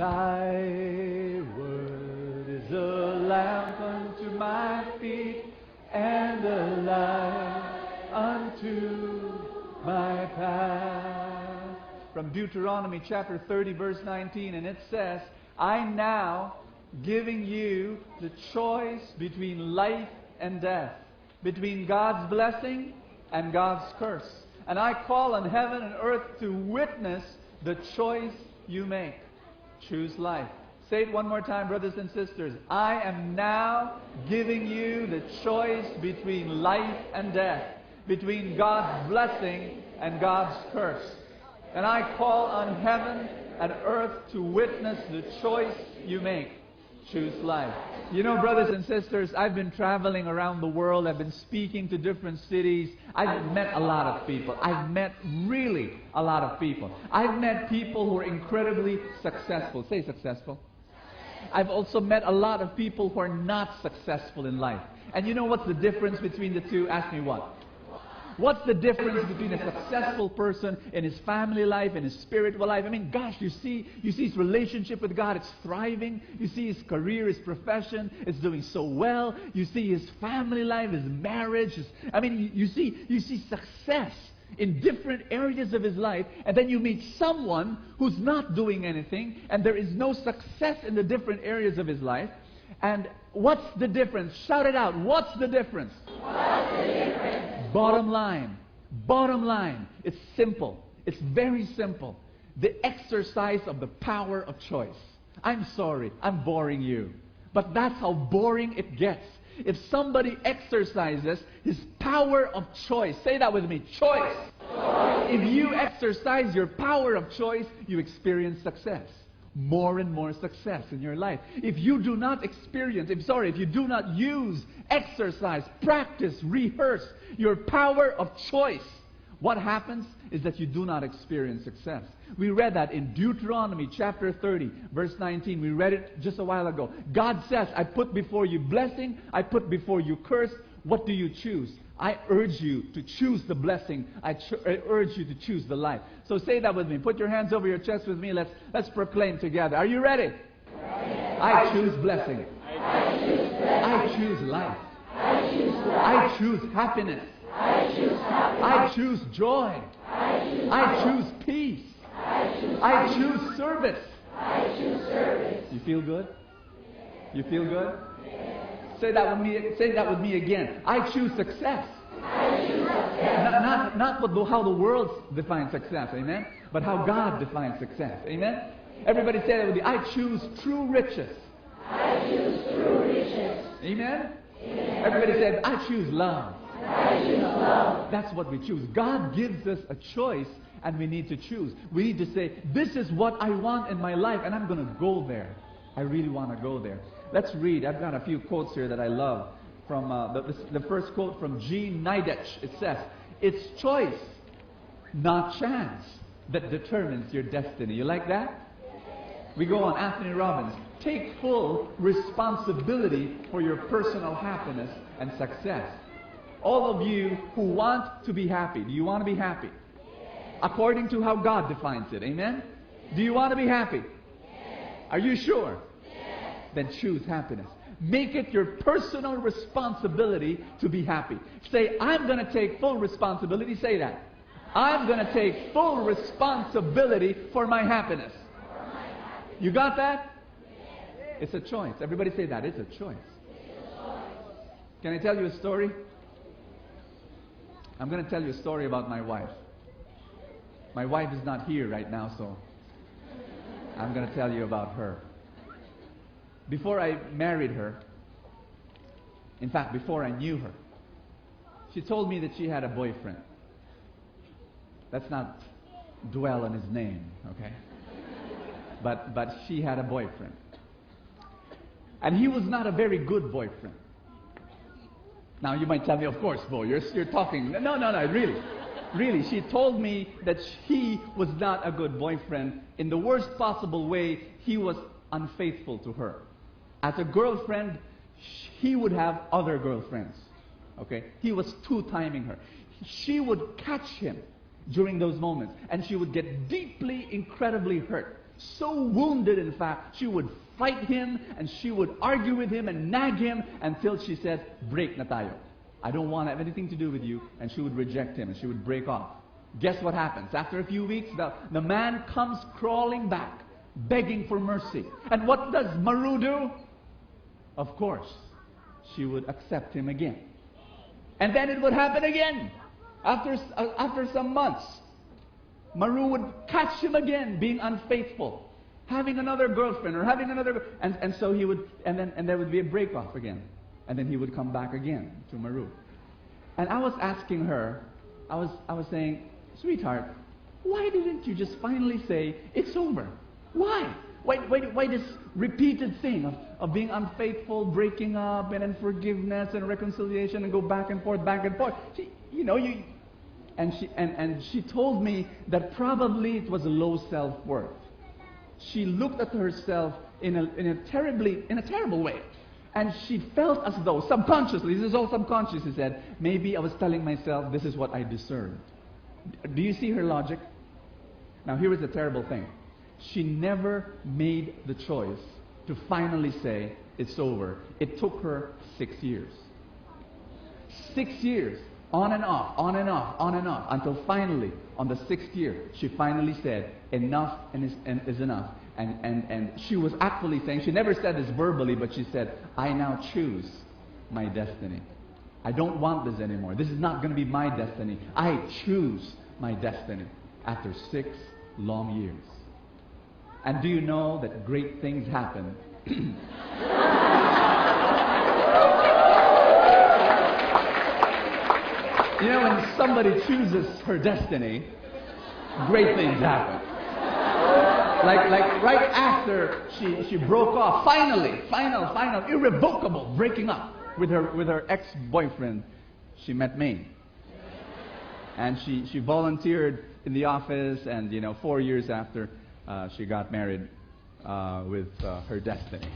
Thy word is a lamp unto my feet and a light unto my path. From Deuteronomy chapter 30 verse 19, and it says, I now giving you the choice between life and death, between God's blessing and God's curse. And I call on heaven and earth to witness the choice you make. Choose life. Say it one more time, brothers and sisters. I am now giving you the choice between life and death, between God's blessing and God's curse. And I call on heaven and earth to witness the choice you make. Choose life. You know, brothers and sisters, I've been traveling around the world. I've been speaking to different cities. I've met a lot of people. I've met really a lot of people. I've met people who are incredibly successful. Say successful. I've also met a lot of people who are not successful in life. And you know what's the difference between the two? Ask me what? What's the difference between a successful person in his family life and his spiritual life? I mean, gosh, you see his relationship with God, it's thriving. You see his career, his profession, it's doing so well. You see his family life, his marriage. You see success in different areas of his life. And then you meet someone who's not doing anything, and there is no success in the different areas of his life. And what's the difference? Shout it out. What's the difference? What's the difference? Bottom line, it's simple. It's very simple. The exercise of the power of choice. I'm sorry, I'm boring you. But that's how boring it gets. If somebody exercises his power of choice, say that with me, choice. If you exercise your power of choice, you experience success. More and more success in your life. If you do not if you do not use, exercise, practice, rehearse your power of choice, what happens is that you do not experience success. We read that in Deuteronomy chapter 30, verse 19. We read it just a while ago. God says, I put before you blessing, I put before you curse. What do you choose? I urge you to choose the blessing. I urge you to choose the life. So say that with me. Put your hands over your chest with me. Let's proclaim together. Are you ready? I choose blessing. I choose life. I choose happiness. I choose joy. I choose peace. I choose service. You feel good? You feel good? Say that with me again. I choose success. Not how the world defines success, amen? But how God defines success, amen? Everybody say that with me. I choose true riches. Amen? Everybody say, I choose love. That's what we choose. God gives us a choice, and we need to choose. We need to say, this is what I want in my life, and I'm going to go there. I really want to go there. Let's read. I've got a few quotes here that I love. From the first quote from G. Nidech. It says, it's choice, not chance, that determines your destiny. You like that? We go on. Anthony Robbins. Take full responsibility for your personal happiness and success. All of you who want to be happy, do you want to be happy? According to how God defines it. Amen? Do you want to be happy? Are you sure? Then choose happiness. Make it your personal responsibility to be happy. Say, I'm going to take full responsibility. Say that. I'm going to take full responsibility for my happiness. You got that? It's a choice. Everybody say that. It's a choice. Can I tell you a story? I'm going to tell you a story about my wife. My wife is not here right now, so I'm going to tell you about her. Before I married her, in fact, before I knew her, she told me that she had a boyfriend. Let's not dwell on his name, okay? But she had a boyfriend. And he was not a very good boyfriend. Now you might tell me, of course, Bo, you're talking. No, really. She told me that he was not a good boyfriend. In the worst possible way, he was unfaithful to her. As a girlfriend, he would have other girlfriends. Okay? He was two-timing her. She would catch him during those moments, and she would get deeply, incredibly hurt. So wounded, in fact, she would fight him and she would argue with him and nag him until she said, break na tayo. I don't want to have anything to do with you. And she would reject him and she would break off. Guess what happens? After a few weeks, the man comes crawling back, begging for mercy. And what does Maru do? Of course, she would accept him again. And then it would happen again. After some months, Maru would catch him again being unfaithful, having another girlfriend or having another, and so he would, and there would be a break off again, and then he would come back again to Maru. And I was asking her, I was saying, sweetheart, why didn't you just finally say it's over? Why? Why this repeated thing of being unfaithful, breaking up, and then forgiveness and reconciliation, and go back and forth, back and forth? And she told me that probably it was a low self-worth. She looked at herself in a terrible way, and she felt as though subconsciously, this is all subconscious, she said, maybe I was telling myself this is what I deserved. Do you see her logic? Now here is the terrible thing. She never made the choice to finally say it's over. It took her 6 years. 6 years, on and off, on and off, on and off, until finally, on the 6th year, she finally said, enough is enough. And she was actually saying, she never said this verbally, but she said, I now choose my destiny. I don't want this anymore. This is not going to be my destiny. I choose my destiny after 6 long years. And do you know that great things happen? You know, when somebody chooses her destiny, great things happen. Like right after she broke off, final, irrevocable breaking up with her ex-boyfriend, she met me. And she volunteered in the office, and 4 years after, she got married with her destiny.